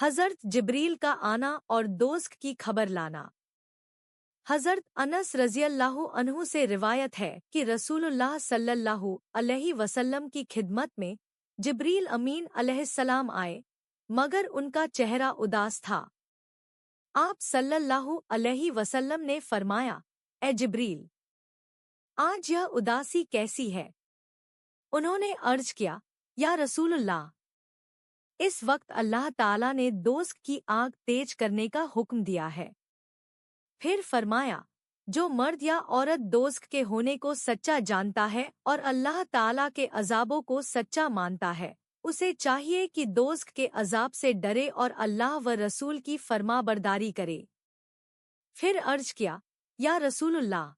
हज़रत जिब्रील का आना और दोस्त की खबर लाना। हज़रत अनस रज़ियल्लाहु अन्हु से रिवायत है कि रसूलुल्लाह सल्लल्लाहु अलैहि वसल्लम की खिदमत में जिब्रील अमीन अलैहिस्सलाम आए, मगर उनका चेहरा उदास था। आप सल्लल्लाहु अलैहि वसल्लम ने फरमाया, ए जिब्रील, आज यह उदासी कैसी है? उन्होंने अर्ज किया, या रसूलुल्लाह, इस वक्त अल्लाह ताला ने दोस्त की आग तेज करने का हुक्म दिया है। फिर फरमाया, जो मर्द या औरत दोस्त के होने को सच्चा जानता है और अल्लाह ताला के अजाबों को सच्चा मानता है, उसे चाहिए कि दोस्त के अजाब से डरे और अल्लाह व रसूल की फरमाबरदारी करे। फिर अर्ज किया, या रसूलुल्लाह,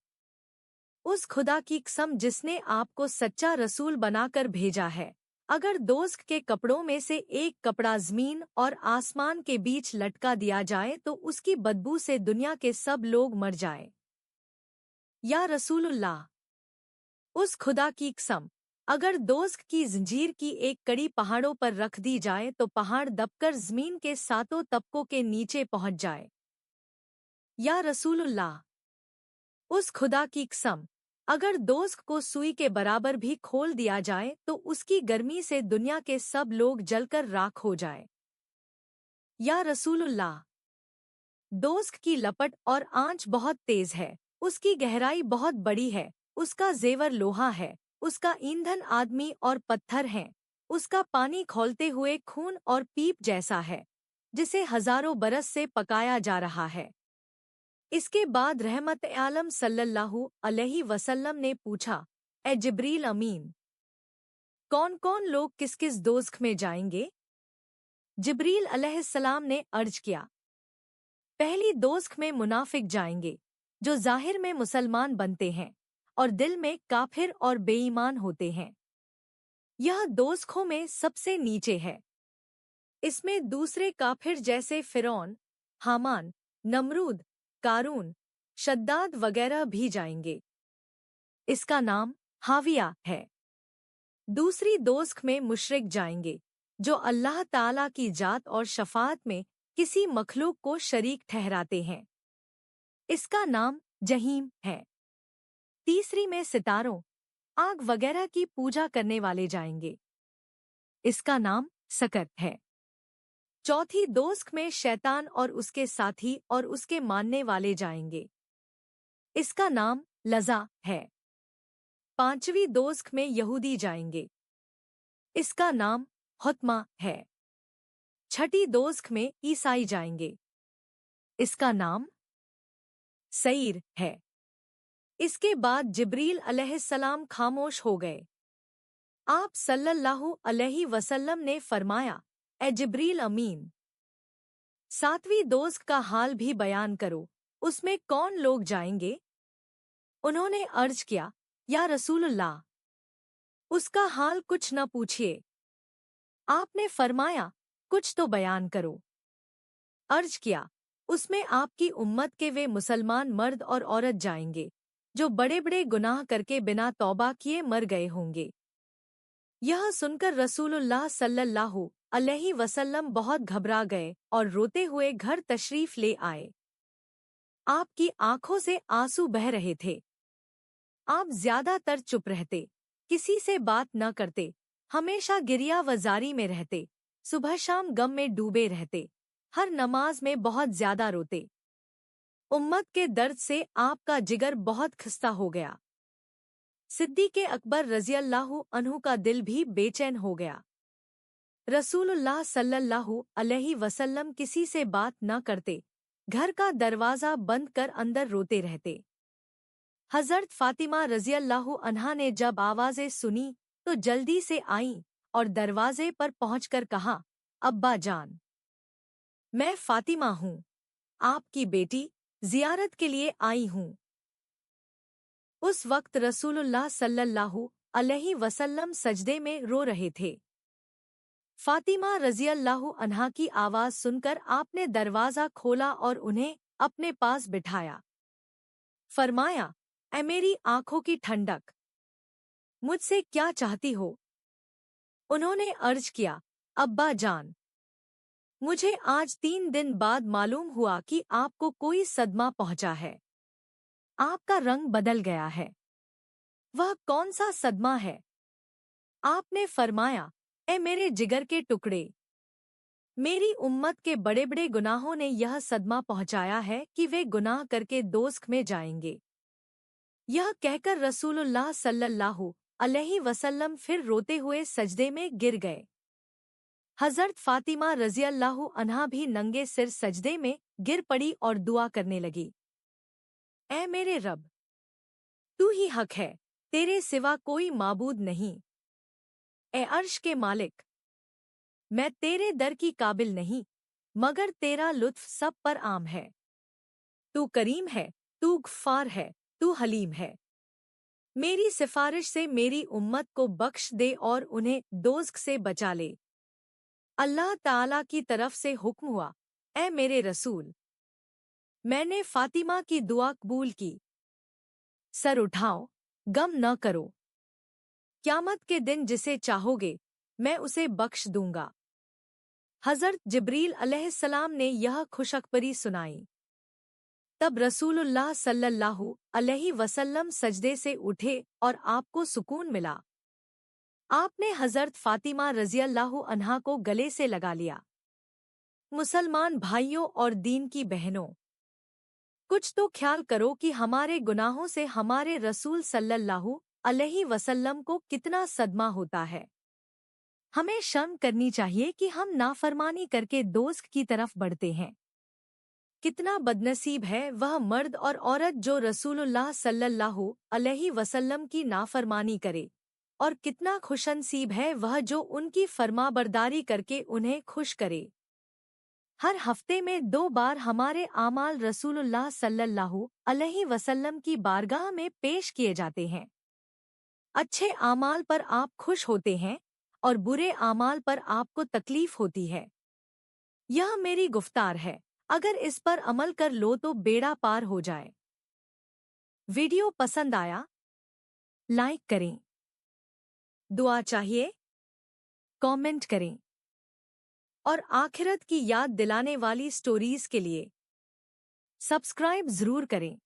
उस खुदा की कसम जिसने आपको सच्चा रसूल बनाकर भेजा है, अगर दोस्त के कपड़ों में से एक कपड़ा ज़मीन और आसमान के बीच लटका दिया जाए तो उसकी बदबू से दुनिया के सब लोग मर जाए। या रसूलुल्लाह, उस खुदा की कसम, अगर दोस्त की जंजीर की एक कड़ी पहाड़ों पर रख दी जाए तो पहाड़ दबकर ज़मीन के सातों तबकों के नीचे पहुंच जाए। या रसूलुल्लाह, उस खुदा की कसम, अगर दोस्त को सुई के बराबर भी खोल दिया जाए तो उसकी गर्मी से दुनिया के सब लोग जलकर राख हो जाए। या रसूलुल्लाह, दोस्त की लपट और आंच बहुत तेज है, उसकी गहराई बहुत बड़ी है, उसका जेवर लोहा है, उसका ईंधन आदमी और पत्थर हैं, उसका पानी खौलते हुए खून और पीप जैसा है, जिसे हजारों बरस से पकाया जा रहा है। इसके बाद रहमत आलम सल्लल्लाहु अलैहि वसल्लम ने पूछा, ए जिब्रील अमीन, कौन कौन लोग किस किस दोज़ख में जाएंगे? जिब्रील अलैहिस्सलाम ने अर्ज किया, पहली दोज़ख में मुनाफिक जाएंगे, जो ज़ाहिर में मुसलमान बनते हैं और दिल में काफिर और बेईमान होते हैं। यह दोज़खों में सबसे नीचे है। इसमें दूसरे काफिर जैसे फिरौन, हामान, नमरूद, कारून, शद्दाद वगैरह भी जाएंगे। इसका नाम हाविया है। दूसरी दोज़ख में मुशरिक जाएंगे, जो अल्लाह ताला की जात और शफाअत में किसी मखलूक को शरीक ठहराते हैं। इसका नाम जहीम है। तीसरी में सितारों, आग वगैरह की पूजा करने वाले जाएंगे। इसका नाम सकत है। चौथी दोज़ख में शैतान और उसके साथी और उसके मानने वाले जाएंगे। इसका नाम लज़ा है। पांचवी दोज़ख में यहूदी जाएंगे। इसका नाम हुत्मा है। छठी दोज़ख में ईसाई जाएंगे। इसका नाम सईर है। इसके बाद जिब्रील अलैहिस्सलाम खामोश हो गए। आप सल्लल्लाहु अलैहि वसल्लम ने फरमाया, ए जिब्रील अमीन, सातवीं दोज़ख का हाल भी बयान करो, उसमें कौन लोग जाएंगे? उन्होंने अर्ज किया, या रसूलुल्लाह, उसका हाल कुछ न पूछिए। आपने फरमाया, कुछ तो बयान करो। अर्ज किया, उसमें आपकी उम्मत के वे मुसलमान मर्द और औरत जाएंगे, जो बड़े बड़े गुनाह करके बिना तौबा किए मर गए होंगे। यह सुनकर रसूलुल्लाह सल्लल्लाहु अलैहि वसल्लम बहुत घबरा गए और रोते हुए घर तशरीफ ले आए। आपकी आंखों से आंसू बह रहे थे। आप ज्यादातर चुप रहते, किसी से बात न करते, हमेशा गिरिया व जारी में रहते, सुबह शाम गम में डूबे रहते, हर नमाज में बहुत ज्यादा रोते। उम्मत के दर्द से आपका जिगर बहुत खस्ता हो गया। सिद्दीक़ अकबर रज़ियल्लाहु अन्हु का दिल भी बेचैन हो गया। रसूलुल्लाह सल्लल्लाहु अलैहि वसल्लम किसी से बात न करते, घर का दरवाज़ा बंद कर अंदर रोते रहते। हज़रत फ़ातिमा रज़ियल्लाहु अन्हा ने जब आवाज़ें सुनी तो जल्दी से आईं और दरवाज़े पर पहुंचकर कहा, अब्बा जान, मैं फ़ातिमा हूँ, आपकी बेटी, ज़ियारत के लिए आई हूँ। उस वक्त रसूलुल्लाह सल्लल्लाहु अलैहि वसल्लम सजदे में रो रहे थे। फ़ातिमा रज़ियल्लाहु अन्हा की आवाज़ सुनकर आपने दरवाज़ा खोला और उन्हें अपने पास बिठाया। फरमाया, ऐ मेरी आंखों की ठंडक, मुझसे क्या चाहती हो? उन्होंने अर्ज किया, अब्बा जान, मुझे आज 3 दिन बाद मालूम हुआ कि आपको कोई सदमा पहुंचा है। आपका रंग बदल गया है। वह कौन सा सदमा है? आपने फरमाया, ए मेरे जिगर के टुकड़े, मेरी उम्मत के बड़े बड़े गुनाहों ने यह सदमा पहुंचाया है कि वे गुनाह करके दोज़ख में जाएंगे। यह कहकर रसूलुल्लाह सल्लल्लाहु अलैहि वसल्लम फिर रोते हुए सजदे में गिर गए। हज़रत फातिमा रज़ियल्लाहु अन्हा भी नंगे सिर सजदे में गिर पड़ी और दुआ करने लगी। ऐ मेरे रब, तू ही हक है, तेरे सिवा कोई माबूद नहीं। ए अर्श के मालिक, मैं तेरे दर की काबिल नहीं, मगर तेरा लुत्फ सब पर आम है। तू करीम है, तू गफ्फार है, तू हलीम है। मेरी सिफारिश से मेरी उम्मत को बख्श दे और उन्हें दोज़ख से बचा ले। अल्लाह ताला की तरफ से हुक्म हुआ, ऐ मेरे रसूल, मैंने फातिमा की दुआ कबूल की। सर उठाओ, गम न करो। क़यामत के दिन जिसे चाहोगे, मैं उसे बख्श दूंगा। हज़रत जिब्रील अलैहिस्सलाम ने यह खुशखबरी सुनाई। तब रसूलुल्लाह सल्लल्लाहु अलैहि वसल्लम सजदे से उठे और आपको सुकून मिला। आपने हज़रत फातिमा रज़ियल्लाहु अन्हा को गले से लगा लिया। मुसलमान भाइयों और दीन की बहनों, कुछ तो ख्याल करो कि हमारे गुनाहों से हमारे रसूल सल्लल्लाहु अलैहि वसल्लम को कितना सदमा होता है। हमें शर्म करनी चाहिए कि हम नाफरमानी करके दोज़ख की तरफ बढ़ते हैं। कितना बदनसीब है वह मर्द और औरत जो रसूलुल्लाह सल्लल्लाहु अलैहि वसल्लम की नाफरमानी करे, और कितना खुशनसीब है वह जो उनकी फरमाबरदारी करके उन्हें खुश करे। हर हफ्ते में 2 बार हमारे आमाल रसूलुल्लाह सल्लल्लाहु अलैहि वसल्लम की बारगाह में पेश किए जाते हैं। अच्छे आमाल पर आप खुश होते हैं और बुरे आमाल पर आपको तकलीफ होती है। यह मेरी गुफ्तार है, अगर इस पर अमल कर लो तो बेड़ा पार हो जाए। वीडियो पसंद आया? लाइक करें। दुआ चाहिए? कमेंट करें। और आखिरत की याद दिलाने वाली स्टोरीज के लिए सब्सक्राइब जरूर करें।